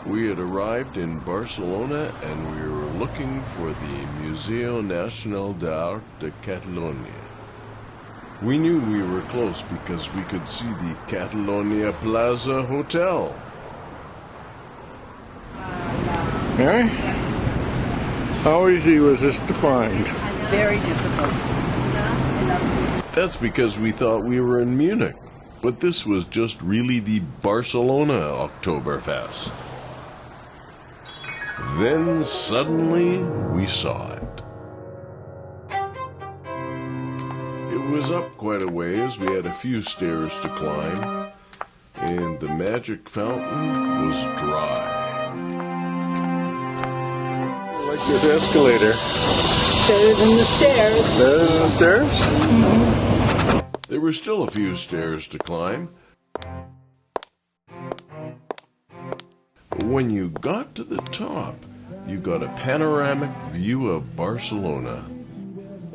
We had arrived in Barcelona and we were looking for the Museo Nacional d'Art de Catalunya. We knew we were close because we could see the Catalonia Plaza Hotel. Mary? How easy was this to find? Very difficult. That's because we thought we were in Munich, but this was just really the Barcelona Oktoberfest. Then suddenly we saw it. It was up quite a ways. We had a few stairs to climb, and the magic fountain was dry. Like this escalator. Better than the stairs. Better than the stairs? Mm-hmm. There were still a few stairs to climb. But when you got to the top, you got a panoramic view of Barcelona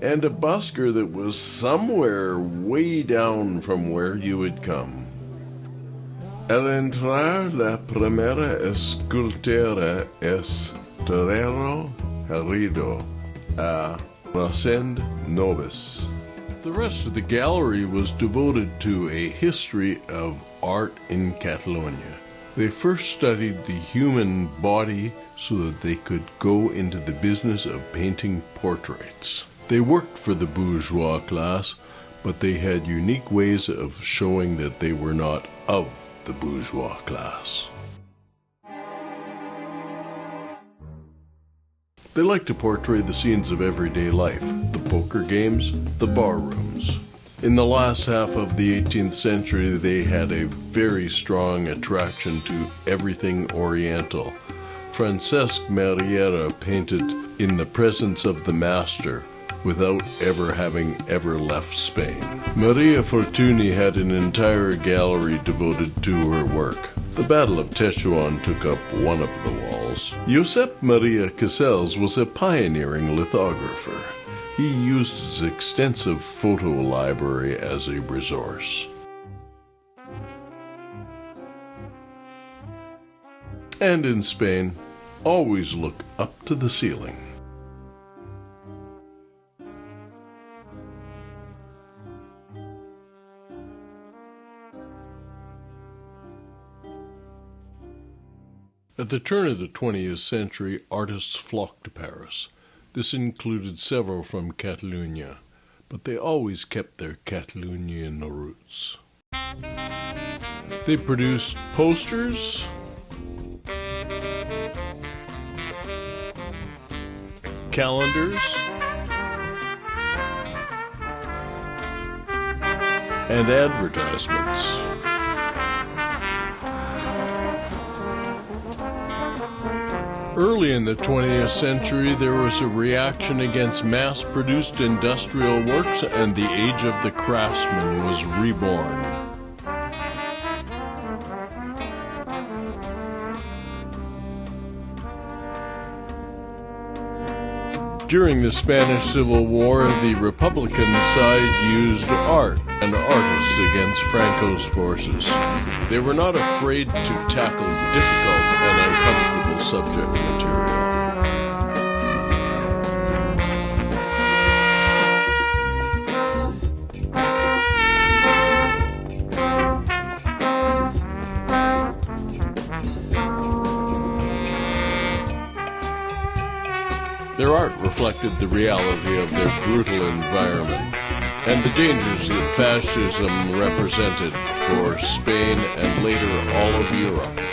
and a busker that was somewhere way down from where you had come. Al entrar, la primera escultura es Torero Herido a Rosend Novis. The rest of the gallery was devoted to a history of art in Catalonia. They first studied the human body so that they could go into the business of painting portraits. They worked for the bourgeois class, but they had unique ways of showing that they were not of the bourgeois class. They liked to portray the scenes of everyday life, the poker games, the bar rooms. In the last half of the 18th century, they had a very strong attraction to everything Oriental. Francesc Mariera painted in the presence of the master, without having ever left Spain. Maria Fortuny had an entire gallery devoted to her work. The Battle of Tetuan took up one of the walls. Josep Maria Casals was a pioneering lithographer. He used his extensive photo library as a resource. And in Spain, always look up to the ceiling. At the turn of the 20th century, artists flocked to Paris. This included several from Catalonia, but they always kept their Catalonian roots. They produced posters, calendars, and advertisements. Early in the 20th century, there was a reaction against mass-produced industrial works, and the age of the craftsman was reborn. During the Spanish Civil War, the Republican side used art and artists against Franco's forces. They were not afraid to tackle difficult and uncomfortable subject material. Their art reflected the reality of their brutal environment and the dangers that fascism represented for Spain and later all of Europe.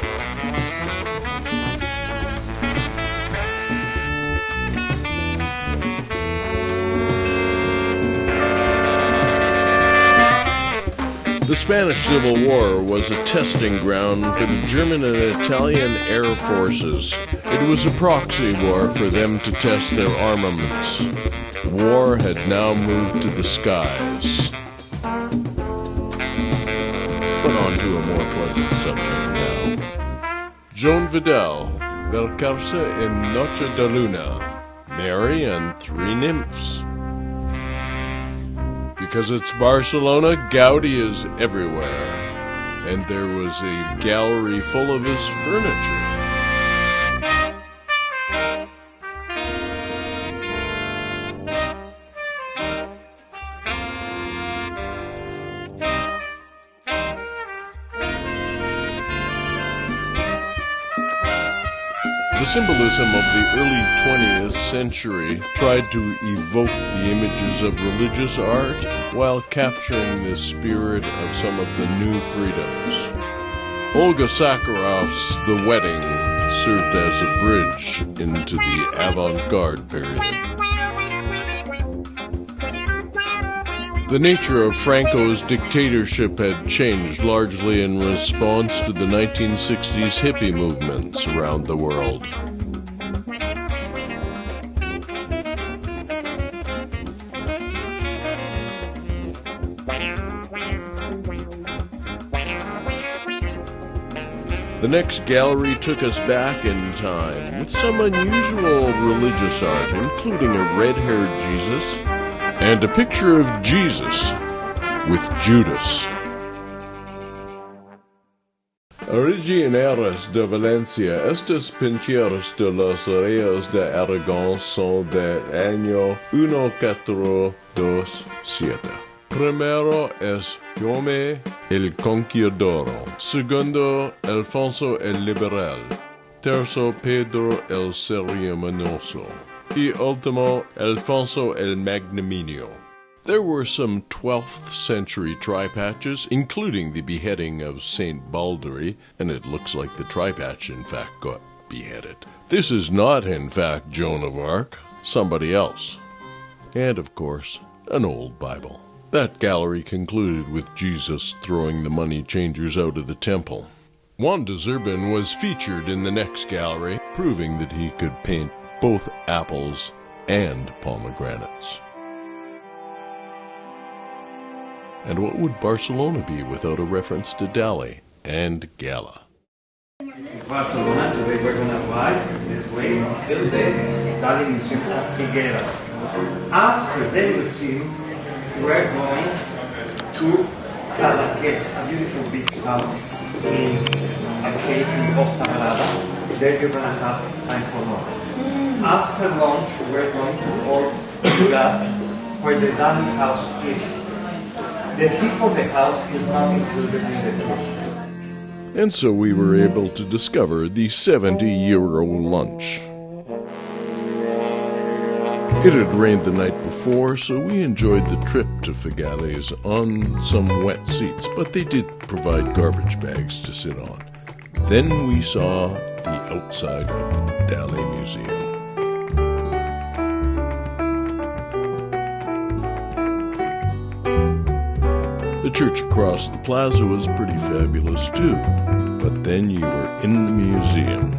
The Spanish Civil War was a testing ground for the German and Italian air forces. It was a proxy war for them to test their armaments. War had now moved to the skies. But on to a more pleasant subject now. Joan Vidal, Valcarce en Noche de Luna, Mary and Three Nymphs. Because it's Barcelona, Gaudi is everywhere, and there was a gallery full of his furniture. symbolism of the early 20th century tried to evoke the images of religious art while capturing the spirit of some of the new freedoms. Olga Sakharov's The Wedding served as a bridge into the avant-garde period. The nature of Franco's dictatorship had changed largely in response to the 1960s hippie movements around the world. The next gallery took us back in time with some unusual religious art, including a red-haired Jesus and a picture of Jesus with Judas. Originarios de Valencia, estos pinturas de los reyes de Aragón son de año 1427. Primero es Jefe el Conquistador, segundo Alfonso el Liberal, tercero Pedro el Ceremonioso, y último Alfonso el Magnanimo. There were some 12th century try-patches, including the beheading of Saint Baldry, and it looks like the try-patch in fact got beheaded. This is not in fact Joan of Arc, somebody else. And of course, an old Bible. That gallery concluded with Jesus throwing the money changers out of the temple. Juan de Zurban was featured in the next gallery, proving that he could paint both apples and pomegranates. And what would Barcelona be without a reference to Dali and Gala? Barcelona, today we're going to ride this way till the Dali Museum of Figales. After the museum, we're going to Cadaques, a beautiful beach town in a cave in Costa Brava. There you're going to have time for lunch. After lunch, we're going to Portugal, where the Dali house is. The key for the house is not included in the tour. And so we were able to discover the 70-euro lunch. It had rained the night before, so we enjoyed the trip to Figales on some wet seats, but they did provide garbage bags to sit on. Then we saw the outside of the Dali Museum. The church across the plaza was pretty fabulous too, but then you were in the museum.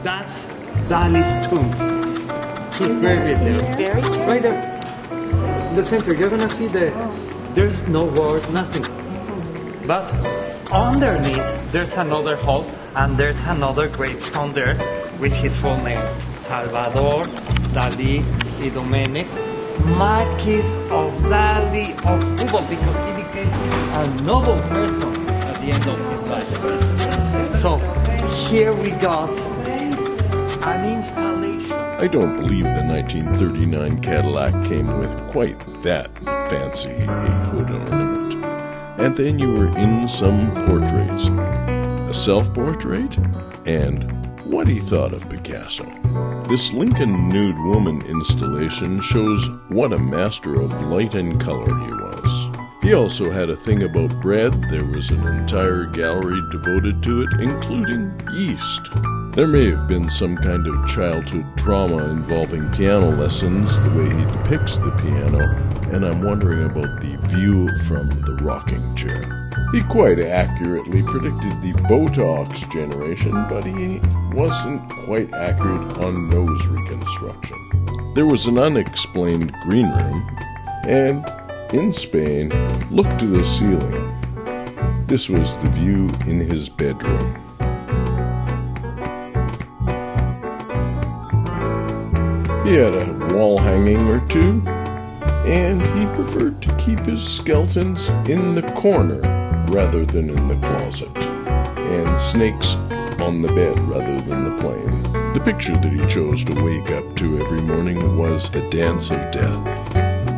That's Dali's tomb. He's buried there. Right there. In the center, you're gonna see there's no words, nothing. But underneath, there's another hall, and there's another gravestone there with his full name. Salvador Dali y Domènech, Marquis of Dali of Cuba, because he became a noble person at the end of his life. So here we got an installation. I don't believe the 1939 Cadillac came with quite that fancy a hood ornament. And then you were in some portraits. A self-portrait? And what he thought of Picasso. This Lincoln nude woman installation shows what a master of light and color he was. He also had a thing about bread. There was an entire gallery devoted to it, including yeast. There may have been some kind of childhood trauma involving piano lessons, the way he depicts the piano, and I'm wondering about the view from the rocking chair. He quite accurately predicted the Botox generation, but he wasn't quite accurate on nose reconstruction. There was an unexplained green room, and in Spain, look to the ceiling. This was the view in his bedroom. He had a wall hanging or two, and he preferred to keep his skeletons in the corner rather than in the closet, and snakes on the bed rather than the plane. The picture that he chose to wake up to every morning was The Dance of Death.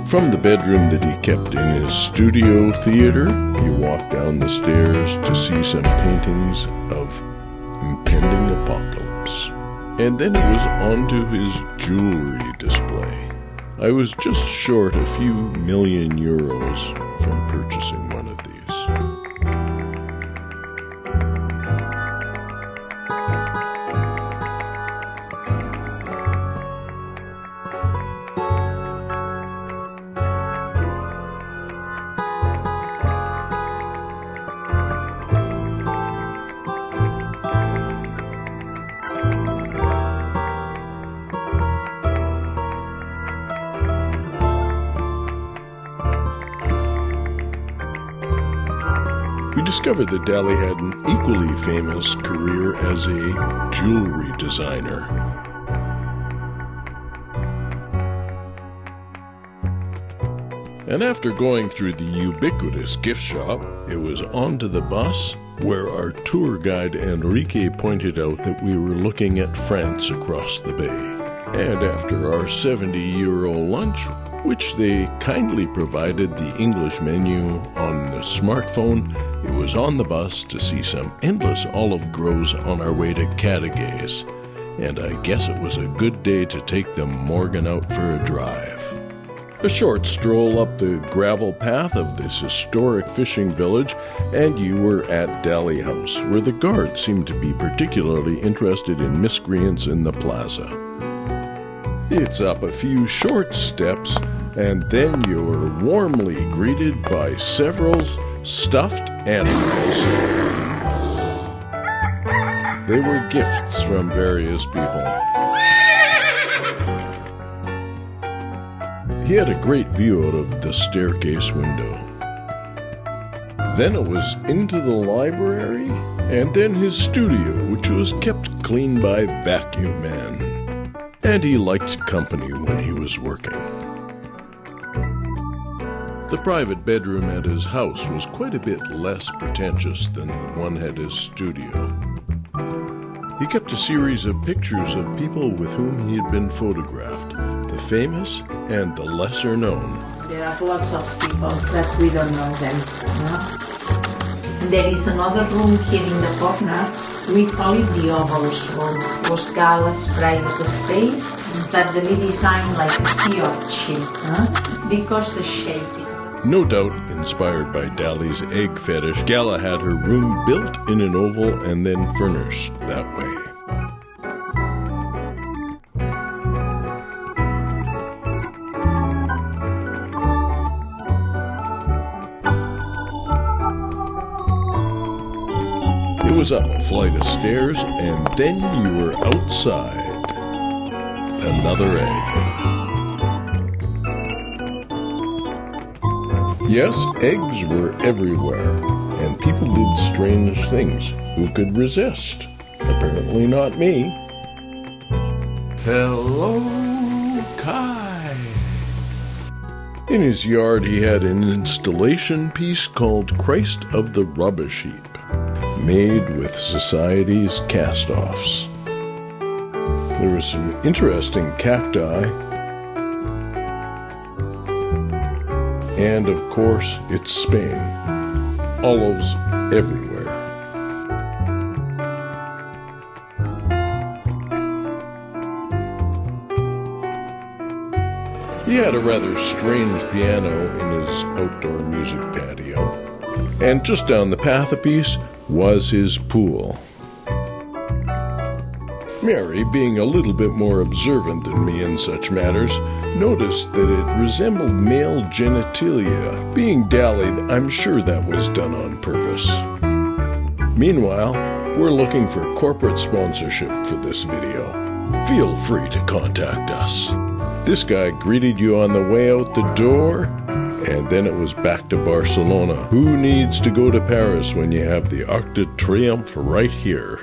From the bedroom that he kept in his studio theater, he walked down the stairs to see some paintings of impending apocalypse. and then it was on to his jewelry display. I was just short a few million euros from purchasing one of these. We discovered that Dali had an equally famous career as a jewelry designer. And after going through the ubiquitous gift shop, it was on to the bus, where our tour guide Enrique pointed out that we were looking at France across the bay. And after our 70-euro lunch, which they kindly provided the English menu on the smartphone, it was on the bus to see some endless olive groves on our way to Cadaques. And I guess it was a good day to take the Morgan out for a drive. A short stroll up the gravel path of this historic fishing village, and you were at Dali House, where the guards seemed to be particularly interested in miscreants in the plaza. It's up a few short steps, and then you're warmly greeted by several stuffed animals. They were gifts from various people. He had a great view out of the staircase window. Then it was into the library, and then his studio, which was kept clean by vacuum man. And he liked company when he was working. The private bedroom at his house was quite a bit less pretentious than the one at his studio. He kept a series of pictures of people with whom he had been photographed, the famous and the lesser known. There are lots of people that we don't know them. No? There is another room here in the corner. We call it the Oval's room. Was Gala's private space that they designed like a sea urchin, because the shape. No doubt inspired by Dali's egg fetish, Gala had her room built in an oval and then furnished that way. It was up a flight of stairs, and then you were outside. Another egg. Yes, eggs were everywhere, and people did strange things. Who could resist? Apparently not me. Hello, Kai. In his yard he had an installation piece called Christ of the Rubbish Heap, made with society's cast-offs. There was some interesting cacti, and of course it's Spain. Olives everywhere. He had a rather strange piano in his outdoor music patio, and just down the path a piece was his pool. Mary, being a little bit more observant than me in such matters, noticed that it resembled male genitalia. Being Dali, I'm sure that was done on purpose. Meanwhile, we're looking for corporate sponsorship for this video. Feel free to contact us. This guy greeted you on the way out the door, and then it was back to Barcelona. Who needs to go to Paris when you have the Arc de Triomphe right here?